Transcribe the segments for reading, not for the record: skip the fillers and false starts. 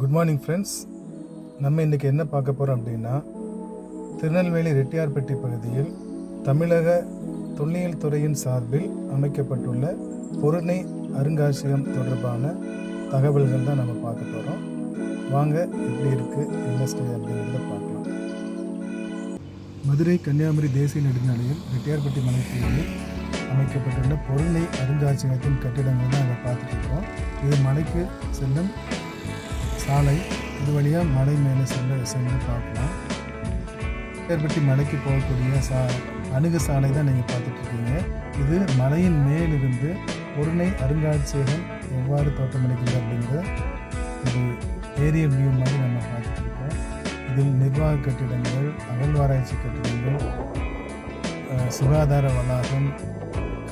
Good morning friends. நம்ம இன்றைக்கி என்ன பார்க்க போகிறோம் அப்படின்னா, திருநெல்வேலி ரெட்டியார்பட்டி பகுதியில் தமிழக தொல்லியல் துறையின் சார்பில் அமைக்கப்பட்டுள்ள பொருணை அருங்காட்சியகம் தொடர்பான தகவல்கள் தான் நம்ம பார்க்க போகிறோம். வாங்க, எப்படி இருக்குது என்ன ஸ்டே அப்படிங்கிறத பார்க்கலாம். மதுரை கன்னியாகுமரி தேசிய நெடுஞ்சாலையில் ரெட்டியார்பட்டி மலைப்பகுதியில் அமைக்கப்பட்டுள்ள பொருணை அருங்காட்சியகத்தின் கட்டிடங்கள் தான் அதை பார்த்துட்டு இருக்கோம். இது மலைக்கு செல்லும் சாலை. இது வழியாக மலை மேலே சென்று பார்க்கலாம். ரெட்டியார்பட்டி மலைக்கு போகக்கூடிய அணுகு சாலை தான் நீங்கள் பார்த்துட்ருக்கீங்க. இது மலையின் மேலிருந்து பொருணை அருங்காட்சியகம் எவ்வாறு தோற்றமளிக்கிறது அப்படிங்கிற ஒரு ஏரியல் வியூ மாதிரி நம்ம பார்த்துட்ருக்கோம். இதில் நிர்வாக கட்டிடங்கள், அகழ்வாராய்ச்சி கட்டிடங்கள், சுகாதார வளாகம்,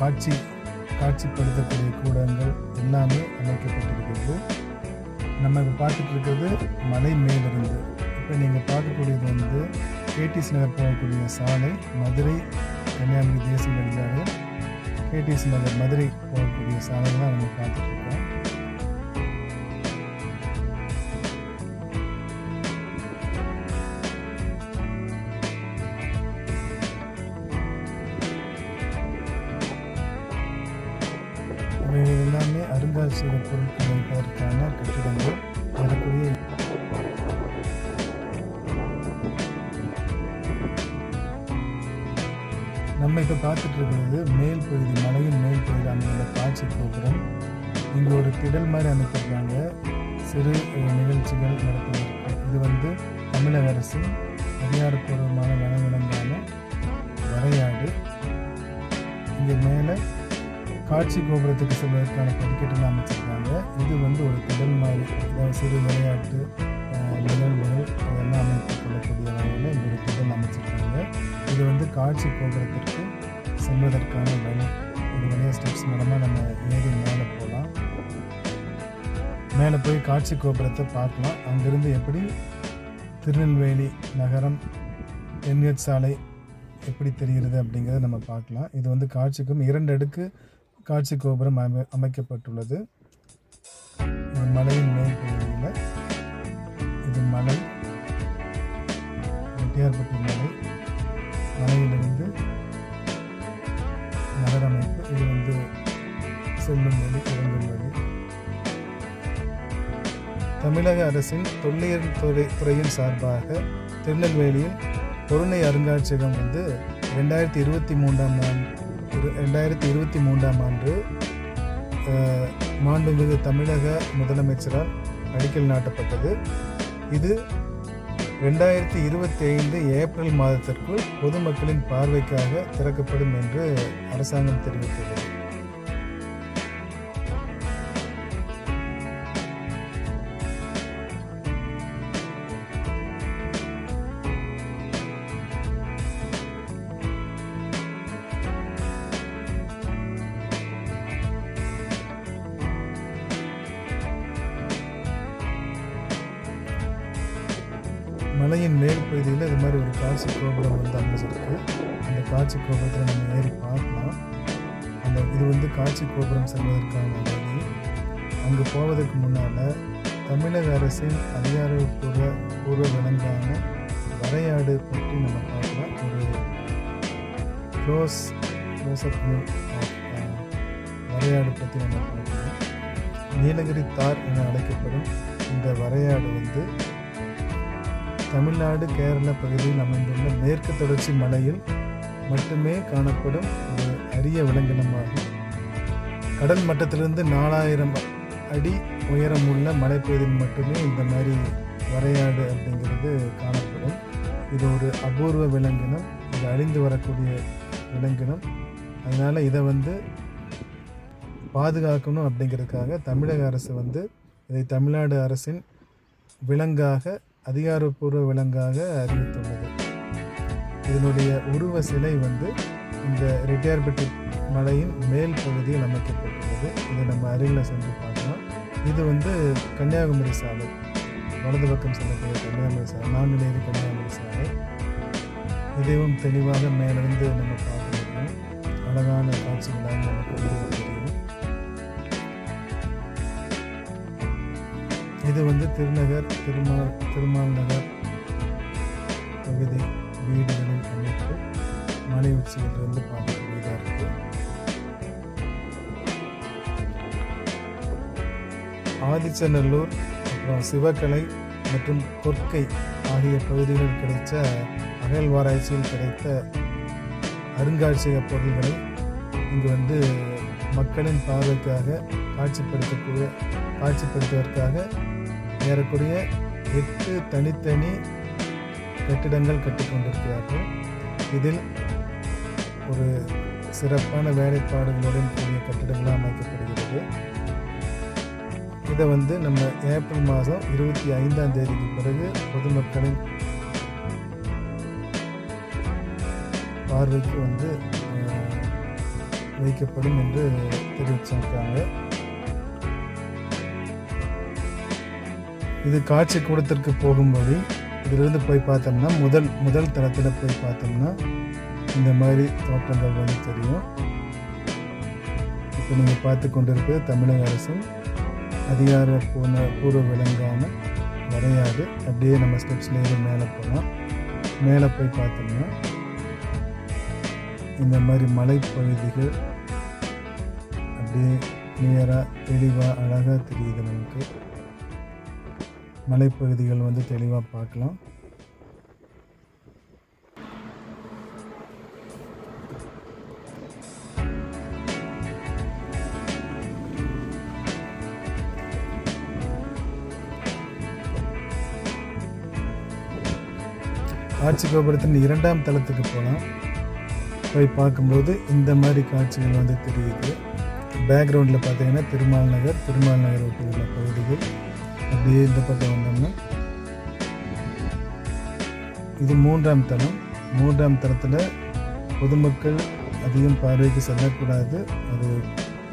காட்சிப்படுத்தக்கூடிய கூடங்கள் எல்லாமே அமைக்கப்பட்டிருக்கிறது. நம்ம இப்போ பார்த்துட்டு இருக்கிறது மலை மேலிருந்து. இப்போ நீங்கள் பார்க்கக்கூடியது வந்து கேடிசி நகர் போகக்கூடிய சாலை, மதுரை கன்னியாகுமரி தேசிய நெடுஞ்சாலை, கேடிசி நகர் மதுரை போகக்கூடிய சாலைலாம் நம்ம பார்த்துட்டு இருக்கோம். எல்லாமே அருங்காட்சியக பொருட்கள் வைப்பதற்கான கட்டிடங்கள் வரக்கூடிய. நம்ம இப்போ பார்த்துட்டு இருக்கிறது மேல் பகுதி, மலையின் மேல் பகுதி அமைந்துள்ள காட்சி கோபுரம். இங்கே ஒரு திடல் மாதிரி அமைத்திருக்காங்க சிறு நிகழ்ச்சிகள் நடத்துவதற்கு. இது வந்து தமிழக அரசின் அதிகாரப்பூர்வமான வனவிலங்கான வரையாடு. இங்கே மேலே காட்சி கோபுரத்துக்கு செல்வதற்கான படிக்கட்டுலாம் அமைச்சிருக்காங்க. இது வந்து ஒரு திடல் மாதிரி, சிறு விளையாட்டு நிகழ்வுகள் அதெல்லாம் அமைத்துக் கொள்ளக்கூடிய வகையில் இந்த ஒரு திடல் அமைச்சிருக்காங்க. இது வந்து காட்சி கோபுரத்திற்கு செல்வதற்கான வழி. இது வழியாக ஸ்டெப்ஸ் மூலமாக நம்ம ஏறி மேலே போகலாம். மேலே போய் காட்சி கோபுரத்தை பார்க்கலாம். அங்கேருந்து எப்படி திருநெல்வேலி நகரம், தென்கட் சாலை எப்படி தெரிகிறது அப்படிங்கிறத நம்ம பார்க்கலாம். இது வந்து காட்சிக்கும் 2 அடுக்கு காட்சி கோபுரம் அமைக்கப்பட்டுள்ளது. இது மலையின் மேல் பகுதியில். இது மலை, ரெட்டியார்பட்டி மலை, மலையிலிருந்து நகர் அமைப்பு. இது வந்து செல்லும் வழி, இறங்கும் வழி. தமிழக அரசின் தொல்லியல் துறையின் சார்பாக திருநெல்வேலியில் பொருணை அருங்காட்சியகம் வந்து 2023ஆம் ஆண்டு மாண்புமிகு தமிழக முதலமைச்சரால் அடிக்கல் நாட்டப்பட்டது. இது 2025 ஏப்ரல் மாதத்திற்குள் பொதுமக்களின் பார்வைக்காக திறக்கப்படும் என்று அரசாங்கம் தெரிவித்துள்ளது. மலையின் மேல் பகுதியில் இது மாதிரி ஒரு காட்சி கோபுரம் வந்து அமைச்சிருக்கு. அந்த காட்சி கோபுரத்தில் நம்ம ஏறி பார்க்கலாம். இது வந்து காட்சி கோபுரம் செல்வதற்கான வழி. அங்கு போவதற்கு முன்னால் தமிழக அரசின் அதிகாரப்பூர்வ விலங்கான வரையாடு பற்றி நம்ம பார்க்கலாம். ஒரு க்ளோஸ்அப் வியூ வரையாடு பற்றி நம்ம பார்க்கலாம். நீலகிரி தார் என அழைக்கப்படும் இந்த வரையாடு வந்து தமிழ்நாடு, கேரள பகுதியில் அமைந்துள்ள மேற்கு தொடர்ச்சி மலையில் மட்டுமே காணப்படும் ஒரு அரிய விலங்கினமாகும். கடல் மட்டத்திலிருந்து 4000 அடி உயரமுள்ள மலைப்பகுதியில் மட்டுமே இந்த மாதிரி வரையாடு அப்படிங்கிறது காணப்படும். இது ஒரு அபூர்வ விலங்கினம். இது அழிந்து வரக்கூடிய விலங்கினம். அதனால் இதை வந்து பாதுகாக்கணும் அப்படிங்கிறதுக்காக தமிழக அரசு வந்து இதை தமிழ்நாடு அரசின் விலங்காக, அதிகாரப்பூர்வ விலங்காக அறிவித்துள்ளது. இதனுடைய உருவ சிலை வந்து இந்த ரெட்டியார்பட்டி மலையின் மேல் பகுதியில் அமைக்கப்பட்டுள்ளது. இதை நம்ம அருகில் சென்று பார்க்கலாம். இது வந்து கன்னியாகுமரி சாலை, வலது பக்கம் செல்லக்கூடிய கன்னியாகுமரி சாலை, நாங்குநேரி கன்னியாகுமரி சாலை. இதையும் தெளிவாக மேலிருந்து நம்ம பார்க்க முடியும். அழகான காட்சிகளாக நமக்கு தெரியும். இது வந்து திருமால் நகர் பகுதி வீடுகளின் அமைப்பு மலை உச்சியிலிருந்து பார்க்கக்கூடியதாக இருக்கு. ஆதிச்சநல்லூர், அப்புறம் சிவகலை மற்றும் கொற்கை ஆகிய பகுதிகளில் கிடைத்த அகழ்வாராய்ச்சியில் கிடைத்த அருங்காட்சியக பொருள்களை இங்கு வந்து மக்களின் பார்வைக்காக காட்சிப்படுத்துவதற்காக ஏறக்குறைய 8 தனித்தனி கட்டிடங்கள் கட்டிக்கொண்டிருக்கிறார்கள். இதில் ஒரு சிறப்பான வேலைப்பாடுகளுடன் கூடிய கட்டிடங்களாக அமைக்கப்படுகிறது. இதை வந்து நம்ம ஏப்ரல் மாதம் 25ஆம் தேதிக்கு பிறகு பொதுமக்களின் பார்வைக்கு வந்து வைக்கப்படும் என்று தெரிவிச்சிருக்காங்க. இது காட்சி கூடத்திற்கு போகும்போது இதிலிருந்து போய் பார்த்தோம்னா முதல் தளத்தில் போய் பார்த்தோம்னா இந்த மாதிரி தோற்றங்கள் வந்து தெரியும். இப்போ நீங்கள் பார்த்து கொண்டிருப்பது தமிழக அரசின் அதிகாரப்பூர்வ விலங்கான வரையாடு. அப்படியே நம்ம ஸ்டெப்ஸில் ஏறி மேலே போகலாம். மேலே போய் பார்த்தோம்னா இந்த மாதிரி மலைப்பகுதிகள் அப்படியே கிளியராக தெளிவாக அழகாக தெரியுது. நமக்கு மலைப்பகுதிகள் வந்து தெளிவாக பார்க்கலாம். காட்சி கோபுரத்தின் 2ஆம் தளத்துக்கு போகலாம். போய் பார்க்கும்போது இந்த மாதிரி காட்சிகள் வந்து தெரியுது. பேக்ரவுண்டில் பார்த்தீங்கன்னா திருமால் நகர் ஒட்டி உள்ள பகுதிகள். அப்படியே இந்த பக்கம் வந்தோம்னா இது 3ஆம் தளம். 3ஆம் தளத்தில் பொதுமக்கள் அதிகம் பார்வைக்கு செல்லக்கூடாது, அது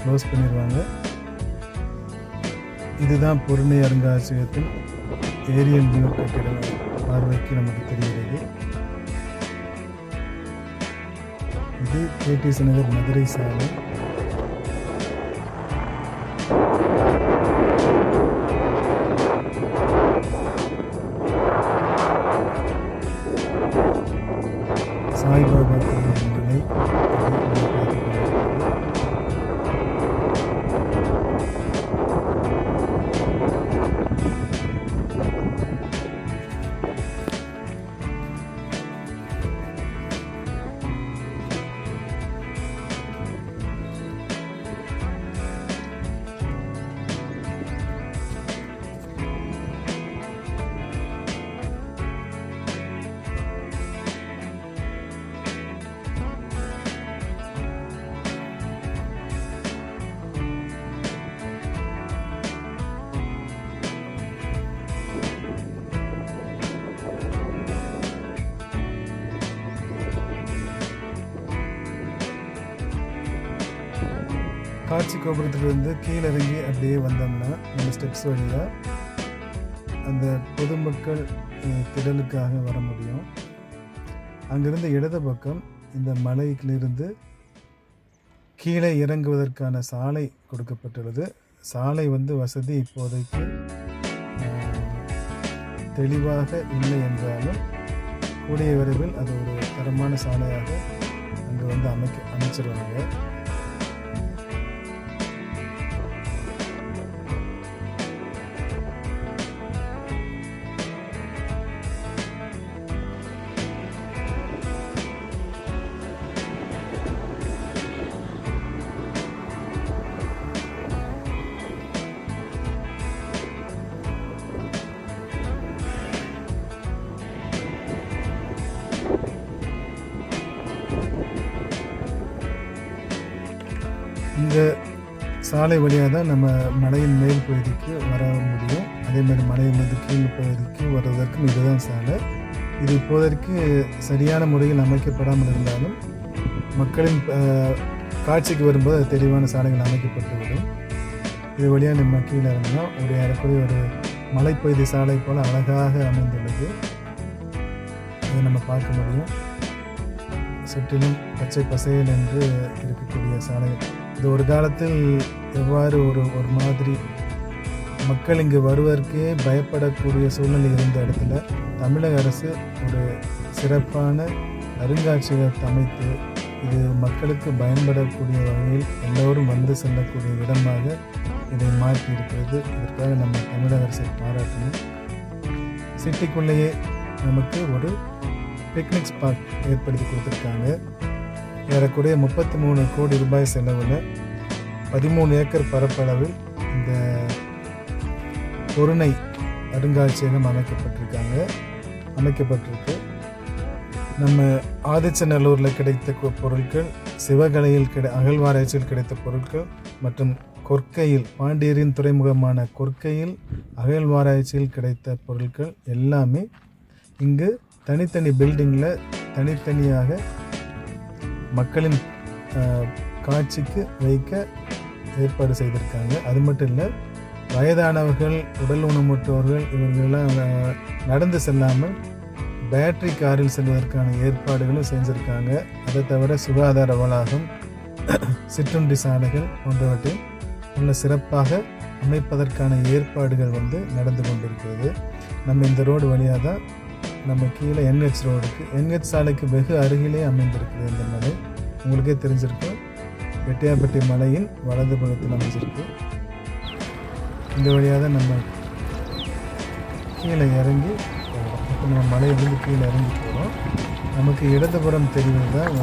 க்ளோஸ் பண்ணிடுவாங்க. இதுதான் பொருணை அருங்காட்சியகத்தின் ஏரியல் வியூ கட்டிடம் பார்வைக்கு நமக்கு தெரிகிறது. இது கேடிசி நகர் மதுரை சாலை. சாய்பாபா கோயில் மலை. காட்சி கோபுரத்திலிருந்து கீழே இறங்கி அப்படியே வந்தோம்னா நம்ம ஸ்டெப்ஸ் வழியாக அந்த பொதுமக்கள் திடலுக்காக வர முடியும். அங்கிருந்து இடது பக்கம் இந்த மலையிலிருந்து கீழே இறங்குவதற்கான சாலை கொடுக்கப்பட்டுள்ளது. சாலை வந்து வசதி இப்போதைக்கு தெளிவாக இல்லை என்றாலும் கூடிய விரைவில் அது ஒரு தரமான சாலையாக அங்கே வந்து அமைச்சிருவாங்க. இந்த சாலை வழியாக தான் நம்ம மலையின் மேல் பகுதிக்கு வர முடியும். அதேமாதிரி மலையின் மீது கீழ் பகுதிக்கு வருவதற்கும் இதுதான் சாலை. இது இப்போதைக்கு சரியான முறையில் அமைக்கப்படாமல் இருந்தாலும் மக்களின் காட்சிக்கு வரும்போது அது தெளிவான சாலைகள் அமைக்கப்பட்டுவிடும். இது வழியாக நம்ம கீழே இருந்தால் ஒரு ஏறக்குறைய ஒரு மலைப்பகுதி சாலை போல் அழகாக அமைந்துள்ளது. இதை நம்ம பார்க்க முடியும். சுற்றிலும் பச்சை பசையல் என்று இருக்கக்கூடிய சாலைகள். இது ஒரு காலத்தில் எவ்வாறு ஒரு மாதிரி மக்கள் இங்கு வருவதற்கே பயப்படக்கூடிய சூழ்நிலை இருந்த இடத்துல தமிழக அரசு ஒரு சிறப்பான அருங்காட்சியகத்தை அமைத்து இது மக்களுக்கு பயன்படக்கூடிய வகையில் எல்லோரும் வந்து செல்லக்கூடிய இடமாக இதை மாற்றி இருக்கிறது. இதற்காக நம்ம தமிழக அரசை பாராட்டணும். சிட்டிக்குள்ளேயே நமக்கு ஒரு பிக்னிக் ஸ்பாட் ஏற்படுத்தி கொடுத்துருக்காங்க. ஏறக்குறைய 33 கோடி ரூபாய் செலவில் 13 ஏக்கர் பரப்பளவில் இந்த பொருணை அருங்காட்சியகம் அமைக்கப்பட்டிருக்கு. நம்ம ஆதிச்சநல்லூரில் கிடைத்த பொருட்கள், சிவகலையில் அகழ்வாராய்ச்சியில் கிடைத்த பொருட்கள் மற்றும் கொற்கையில் பாண்டியரின் துறைமுகமான கொற்கையில் அகழ்வாராய்ச்சியில் கிடைத்த பொருட்கள் எல்லாமே இங்கு தனித்தனி பில்டிங்கில் தனித்தனியாக மக்களின் காட்சிக்கு வைக்க ஏற்பாடு செய்திருக்காங்க. அது மட்டும் இல்லை, வயதானவர்கள், உடல் ஊனமுற்றவர்கள் இவர்களெல்லாம் நடந்து செல்லாமல் பேட்டரி காரில் செல்வதற்கான ஏற்பாடுகளும் செஞ்சுருக்காங்க. அதை தவிர சுகாதார வளாகம், சிற்றுண்டி சாலைகள் போன்றவற்றை நல்ல சிறப்பாக அமைப்பதற்கான ஏற்பாடுகள் நடந்து கொண்டிருக்கிறது. நம்ம இந்த ரோடு வழியாக தான் நம்ம கீழே NH ரோடுக்கு, NH சாலைக்கு வெகு அருகிலே அமைந்திருக்குது இந்த மலை. உங்களுக்கே தெரிஞ்சிருக்கும், வெட்டியாப்பட்டி மலையின் வலது புறத்தில் அமைஞ்சிருக்கு. இந்த வழியாக தான் நம்ம கீழே இறங்கி போகிறோம். இப்போ நம்ம மலையிலிருந்து கீழே இறங்கி போகிறோம். நமக்கு இடதுபுறம் தெரிவது தான்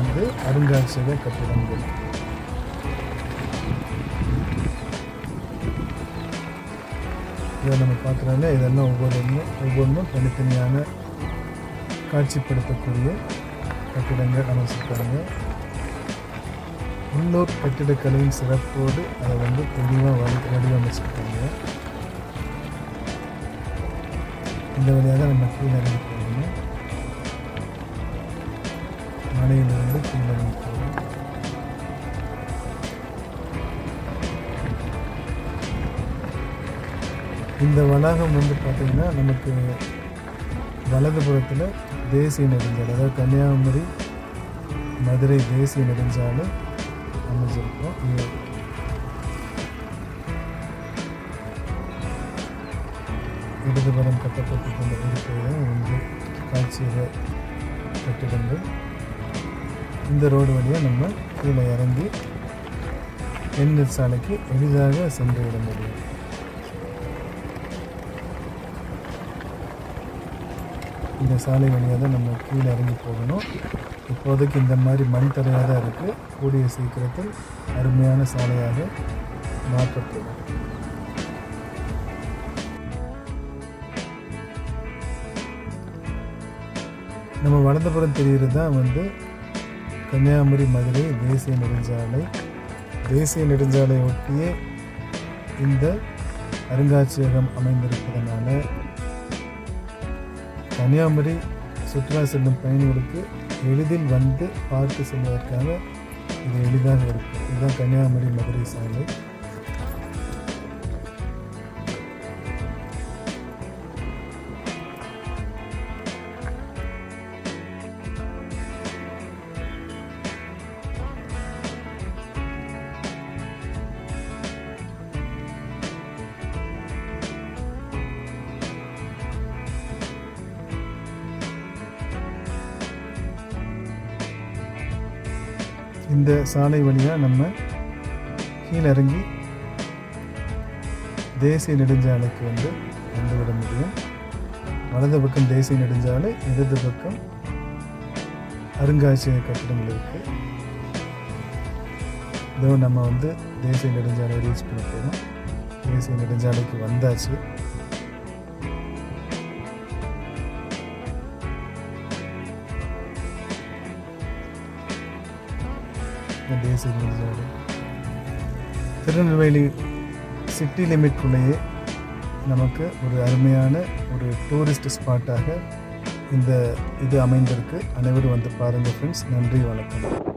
அருங்காட்சியக கட்டிடங்கள். இதை நம்ம பார்க்குறாங்க. இதெல்லாம் ஒவ்வொன்றும் தனித்தனியான காட்சிப்படுத்தக்கூடிய கட்டிடங்கள் அமைச்சிருக்காங்க. உள்ளூர் கட்டிடக்கலையின் சிறப்போடு அதை தெளிவாக வடிவமைச்சிருக்காங்க. இந்த வழியாக நம்ம கீழே இறங்கி போகணும். மலையிலிருந்து கீழே இறங்கி போகணும். இந்த வளாகம் பார்த்திங்கன்னா நமக்கு வலதுபுறத்தில் தேசிய நெடுஞ்சாலை, அதாவது கன்னியாகுமரி மதுரை தேசிய நெடுஞ்சாலை அமைஞ்சிருக்கோம். இடதுபுறம் கட்டப்பட்டு கொண்டு இருக்கிறது காட்சியக கட்டிடங்கள். இந்த ரோடு வழியாக நம்ம கீழே இறங்கி NH சாலைக்கு எளிதாக சென்று விட முடியும். இந்த சாலை வழியாக தான் நம்ம கீழே இறங்கி போகணும். இப்போதைக்கு இந்த மாதிரி மண் தரையாக தான் இருக்குது. கூடிய சீக்கிரத்தில் அருமையான சாலையாக மாற்றப்படும். நம்ம வலதுபுறம் தெரிகிறது தான் கன்னியாகுமரி மதுரை தேசிய நெடுஞ்சாலை. தேசிய நெடுஞ்சாலையை ஒட்டியே இந்த அருங்காட்சியகம் அமைந்திருப்பதனால கன்னியாகுமரி சுற்றுலா செல்லும் பயணிகளுக்கு எளிதில் பார்த்து செல்வதற்காக இது எளிதாக இருக்கும். இதுதான் கன்னியாகுமரி மதுரை சாலை. இந்த சாலை வழியாக நம்ம கீழே இறங்கி தேசிய நெடுஞ்சாலைக்கு வந்துவிட முடியும். வலது பக்கம் தேசிய நெடுஞ்சாலை, இடது பக்கம் அருங்காட்சியக கட்டிடங்கள் இருக்குது. இதோ நம்ம தேசிய நெடுஞ்சாலை ரீச் பண்ண போகிறோம். தேசிய நெடுஞ்சாலைக்கு வந்தாச்சு. தேசிய நெடுஞ்சாலை திருநெல்வேலி சிட்டி லிமிட்குள்ளேயே நமக்கு ஒரு அருமையான ஒரு டூரிஸ்ட் ஸ்பாட்டாக இது அமைந்திருக்கு. அனைவரும் பாருங்கள் ஃப்ரெண்ட்ஸ். நன்றி, வணக்கம்.